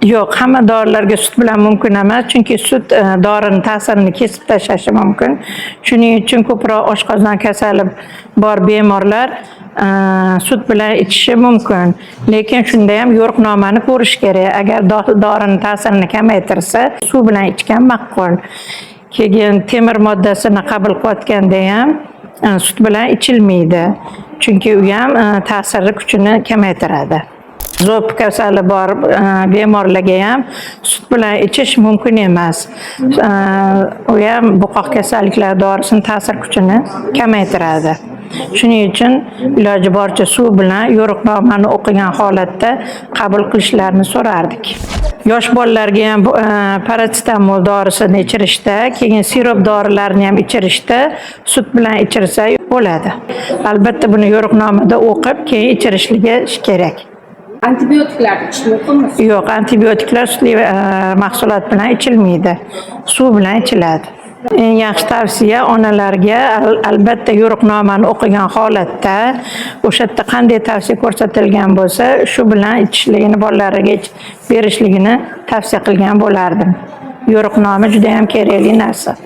Yo'q, hamma dorilarga sut bilan mumkin emas, chunki sut dorining ta'sirini kesib tashlashi mumkin. Shuning uchun ko'proq oshqozon kasali bor bemorlar sut bilan ichishi mumkin. Lekin shunda ham yo'riqnomani ko'rish kerak. Agar dorining ta'sirini kamaytirsa, suv bilan ichgan ma'qul. Keyin temir moddasini qabul qilayotganda ham sut bilan ichilmaydi. Chunki u ham ta'siri kuchini kamaytiradi. Zo'rg kasali bor bemorlarga ham sut bilan ichish mumkin emas. U ham buqoq kasalliklari dorisining ta'sir kuchini kamaytiradi. Shuning uchun iloji boricha suv bilan yo'riqnomani o'qigan holatda qabul qilishlarini so'rardik. Yosh bolalarga ham parasetamol dorisini ichirishda, keyin sirop dorilarini ham ichirishda sut bilan ichirsa bo'ladi. Albatta buni yo'riqnomada o'qib, keyin ichirishligi kerak. Antibiotiklar ichish mumkinmi? Yo'q, antibiotiklar sutli mahsulot bilan ichilmaydi. Suv bilan ichiladi. Eng yaxshi tavsiya onalarga albatta yo'riqnomani o'qigan holatda o'sha yerda qanday tavsiya ko'rsatilgan bo'lsa, shu bilan ichishligini bolalariga berishligini tavsiya qilgan bo'lardim. Yo'riqnoma juda ham kerakli narsa.